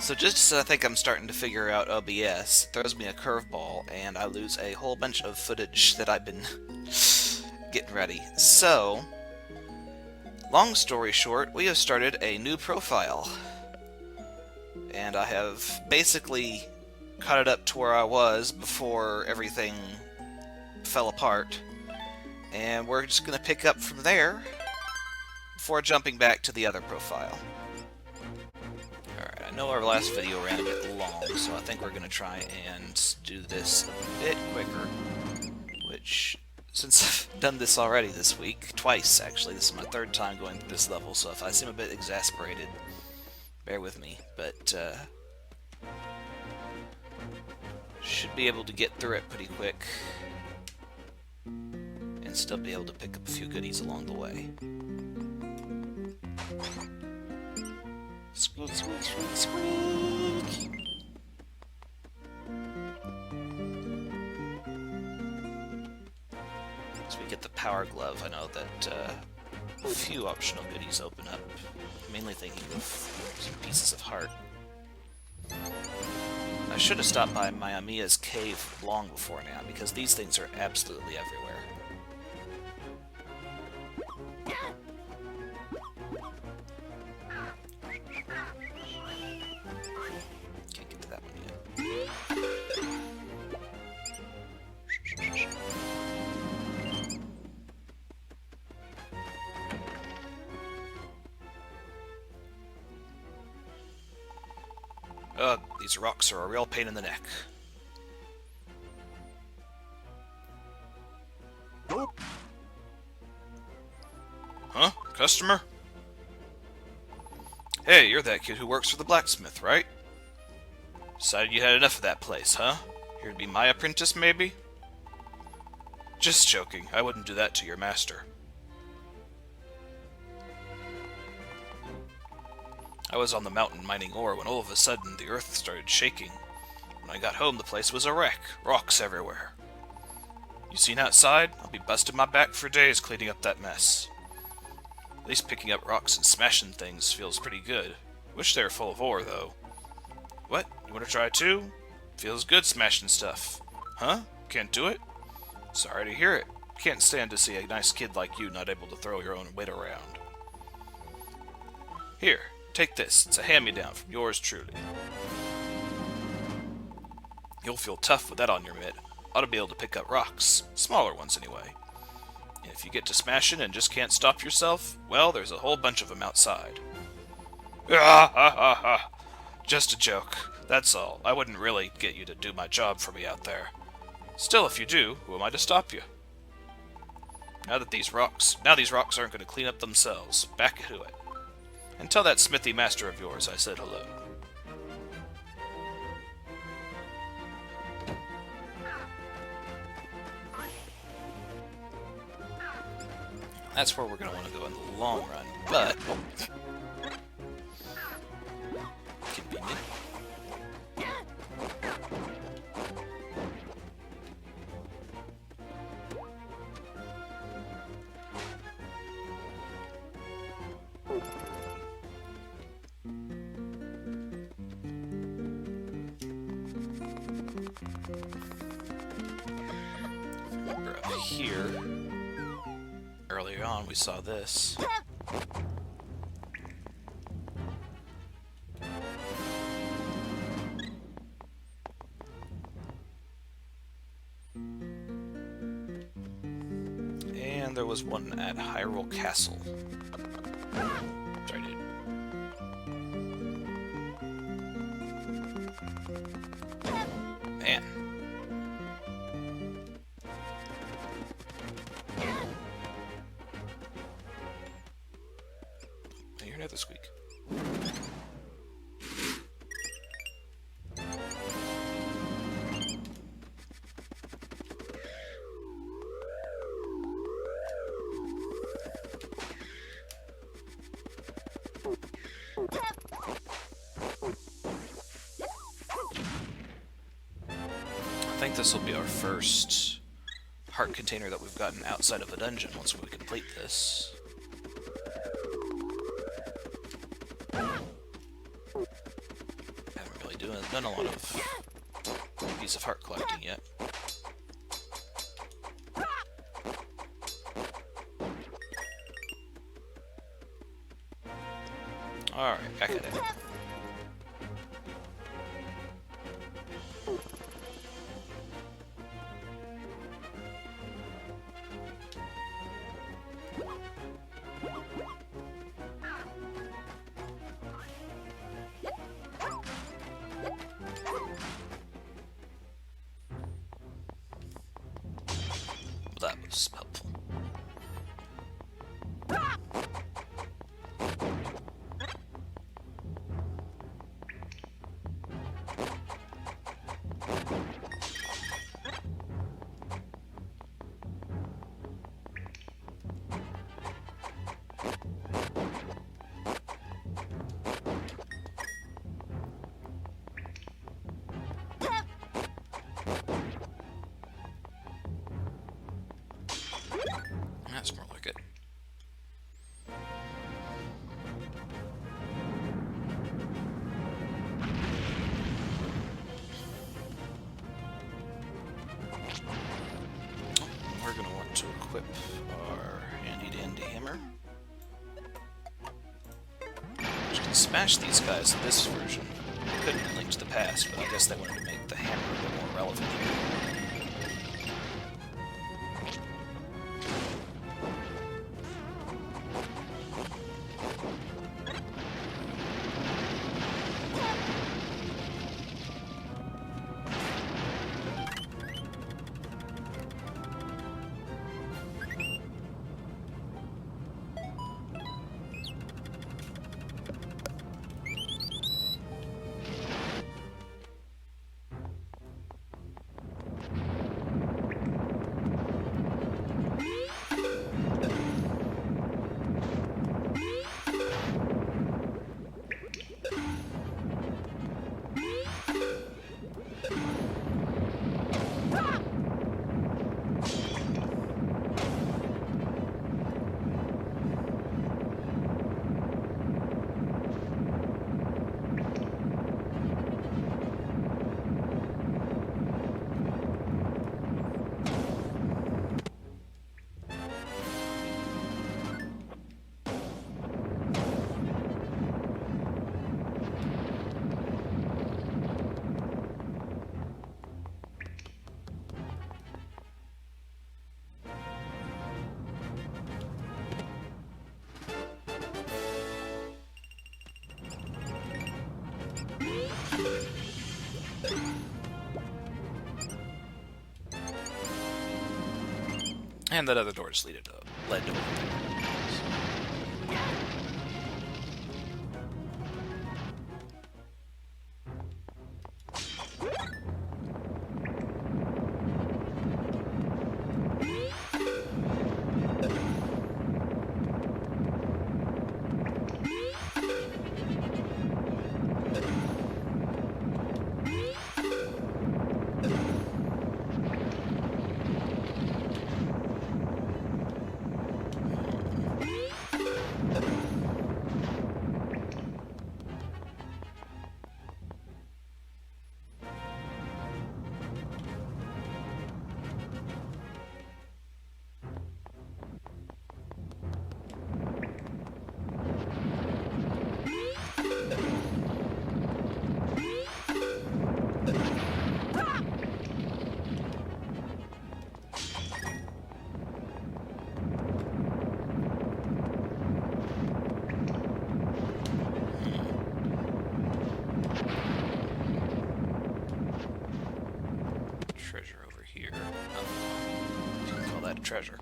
So just as I think I'm starting to figure out OBS, it throws me a curveball, and I lose a whole bunch of footage that I've been getting ready. So, long story short, we have started a new profile. And I have basically caught it up to where I was before everything fell apart. And we're just going to pick up from there before jumping back to the other profile. Alright, I know our last video ran a bit long, so I think we're going to try and do this a bit quicker. Which, since I've done this already this week, twice actually, this is my third time going through this level, so if I seem a bit exasperated, bear with me. But, should be able to get through it pretty quick. And still be able to pick up a few goodies along the way. Squeak, squeak, squeak, squeak! As we get the power glove, I know that a few optional goodies open up. Mainly thinking of some pieces of heart. I should have stopped by Mayamiya's cave long before now, because these things are absolutely everywhere. Can't get to that one yet. Ugh, these rocks are a real pain in the neck. Huh? Customer? Hey, you're that kid who works for the blacksmith, right? Decided you had enough of that place, huh? Here to be my apprentice, maybe? Just joking. I wouldn't do that to your master. I was on the mountain mining ore when all of a sudden the earth started shaking. When I got home, the place was a wreck. Rocks everywhere. You seen outside? I'll be busting my back for days cleaning up that mess. At least picking up rocks and smashing things feels pretty good. Wish they were full of ore, though. What? You want to try too? Feels good smashing stuff. Huh? Can't do it? Sorry to hear it. Can't stand to see a nice kid like you not able to throw your own weight around. Here, take this. It's a hand-me-down from yours truly. You'll feel tough with that on your mitt. Ought to be able to pick up rocks. Smaller ones, anyway. And if you get to smashing and just can't stop yourself, well, there's a whole bunch of them outside. Ah, ha, ha, ha. Just a joke. That's all. I wouldn't really get you to do my job for me out there. Still, if you do, who am I to stop you? Now these rocks aren't going to clean up themselves. Back to it. And tell that smithy master of yours I said hello. That's where we're going to want to go in the long run, but... convenient. Remember up here... earlier on, we saw this. And there was one at Hyrule Castle. Sorry, dude. Man. You're another squeak. I think this will be our first heart container that we've gotten outside of a dungeon once we complete this. done a lot of piece of heart collecting yet. Alright, back at it. That was helpful. That's more like it. We're going to want to equip our handy-dandy hammer. We can smash these guys in this version. We couldn't in Link to the Past, but I guess they wanted to make the hammer a bit more relevant here. And that other door just led to over there. Treasure over here. Oh, you can call that a treasure.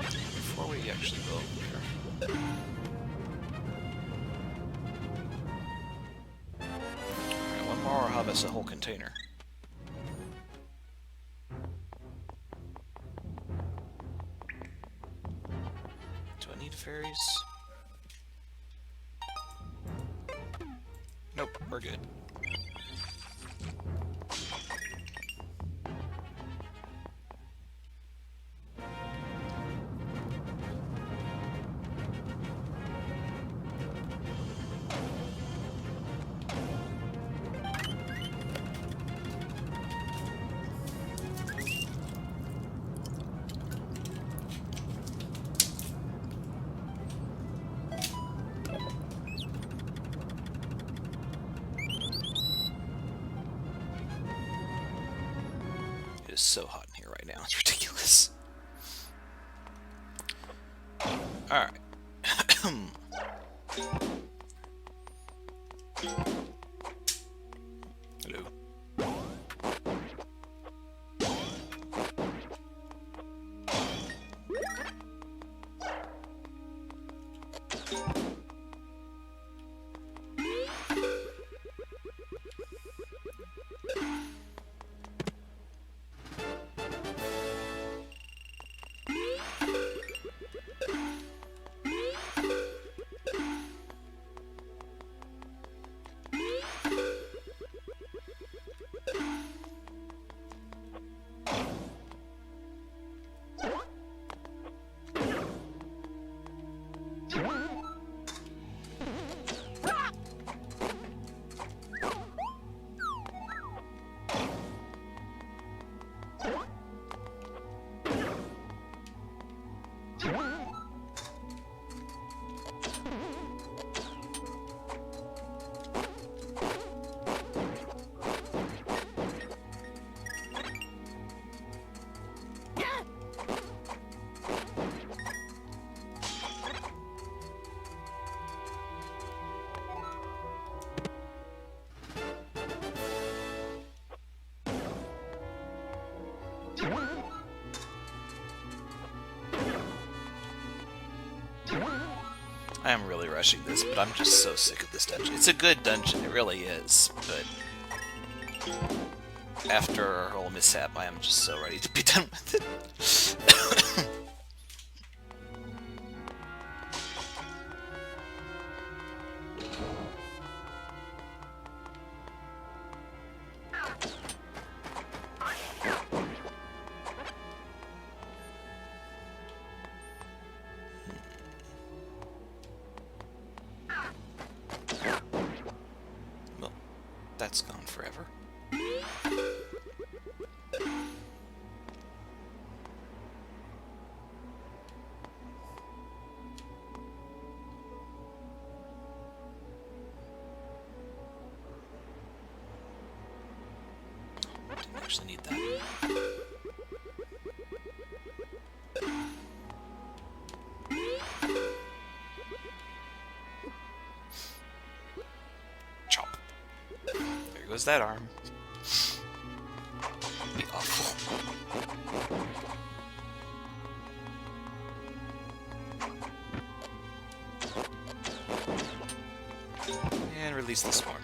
Before we actually go over here. Alright, one more, or how about a whole container? Do I need fairies? Nope, we're good. is so hot in here right now. It's ridiculous. Alright. Hello. I am really rushing this, but I'm just so sick of this dungeon. It's a good dungeon, it really is, but after our whole mishap, I am just so ready to be done with it. That's gone forever. Didn't actually need that. Was that arm? Be awful. And release the swarm.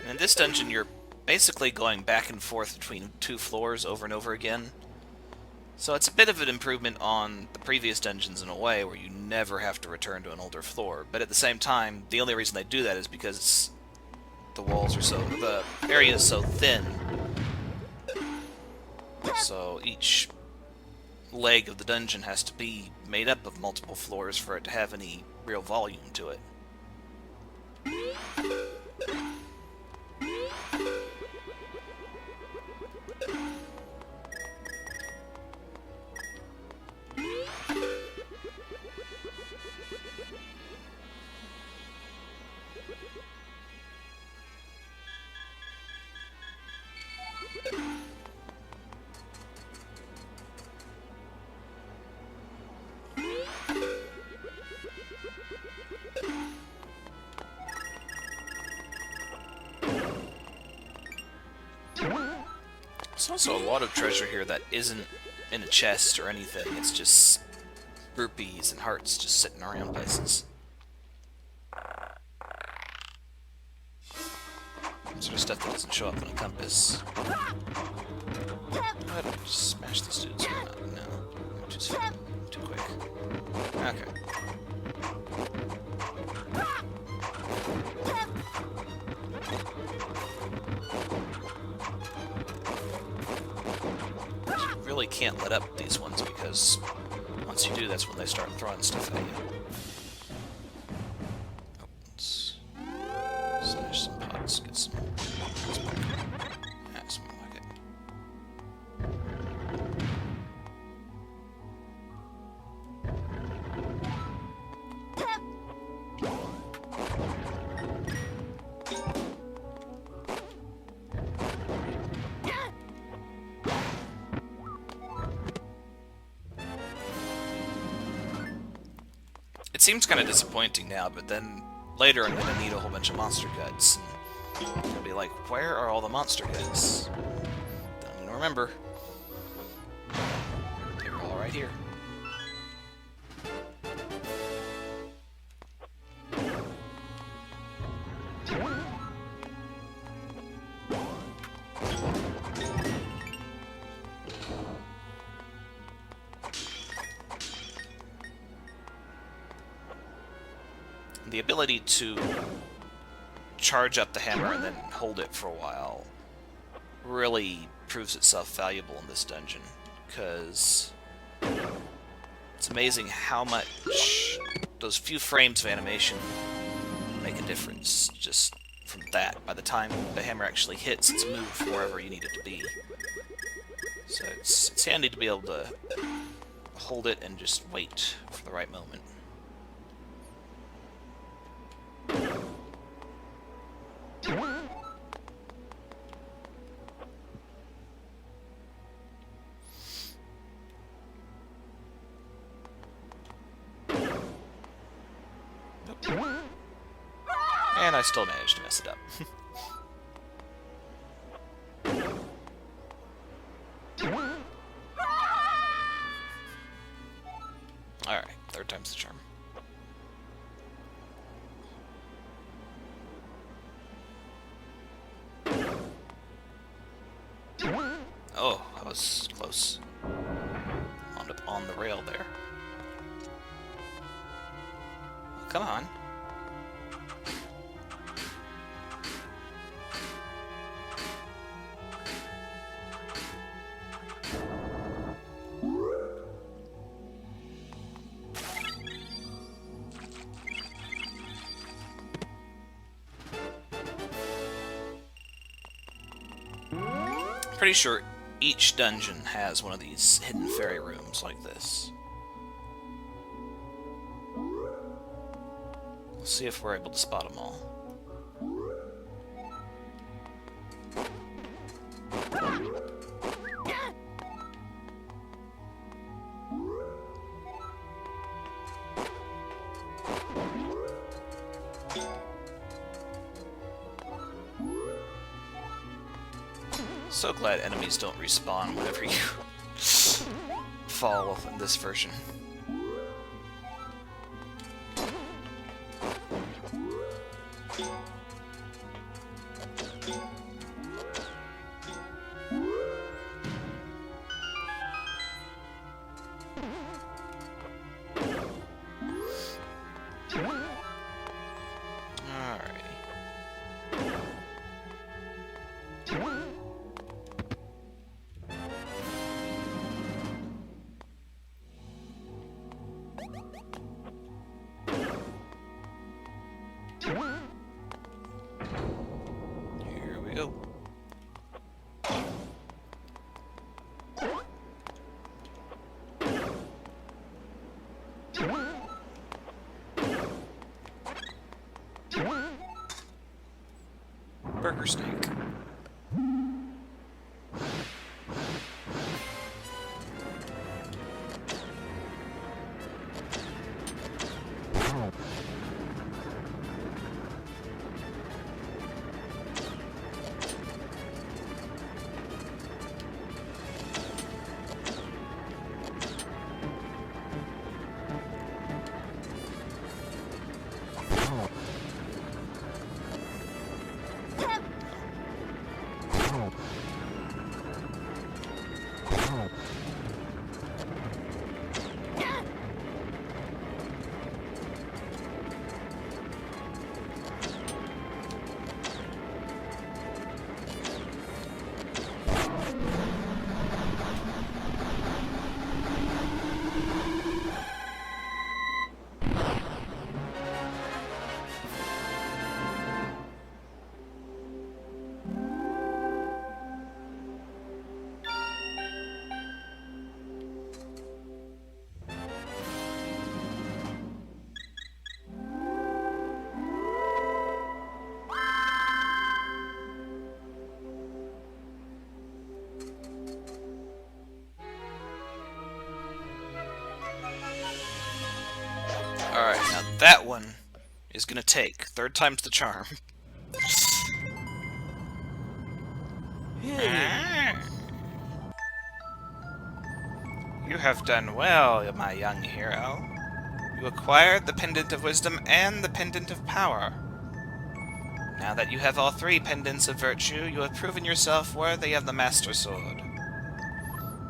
In this dungeon, you're basically going back and forth between two floors over and over again. So it's a bit of an improvement on the previous dungeons in a way, where you never have to return to an older floor. But at the same time, the only reason they do that is because the walls are the area is so thin. So each leg of the dungeon has to be made up of multiple floors for it to have any real volume to it. There's also a lot of treasure here that isn't in a chest or anything. It's just rupees and hearts just sitting around places. Sort of stuff that doesn't show up on a compass. I'd just smash these dudes. No, just too quick. Okay. You really can't let up these ones because once you do, that's when they start throwing stuff at you. Oh, let's smash some It seems kind of disappointing now, but then later I'm going to need a whole bunch of monster guts. And I'll be like, where are all the monster guts? Don't even remember. They're all right here. The ability to charge up the hammer and then hold it for a while really proves itself valuable in this dungeon, because it's amazing how much those few frames of animation make a difference just from that. By the time the hammer actually hits, it's moved wherever you need it to be. So it's handy to be able to hold it and just wait for the right moment. And I still managed to mess it up. Alright, third time's the charm. Oh, that was close. Wound up on the rail there. Come on. Pretty sure each dungeon has one of these hidden fairy rooms like this. We'll see if we're able to spot them all. So glad enemies don't respawn whenever you fall in this version. Here we go. Burger snake. That one is gonna take. Third time's the charm. You have done well, my young hero. You acquired the Pendant of Wisdom and the Pendant of Power. Now that you have all three Pendants of Virtue, you have proven yourself worthy of the Master Sword.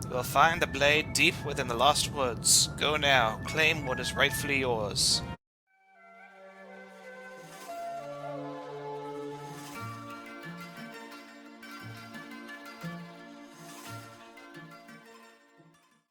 You will find the blade deep within the Lost Woods. Go now, claim what is rightfully yours.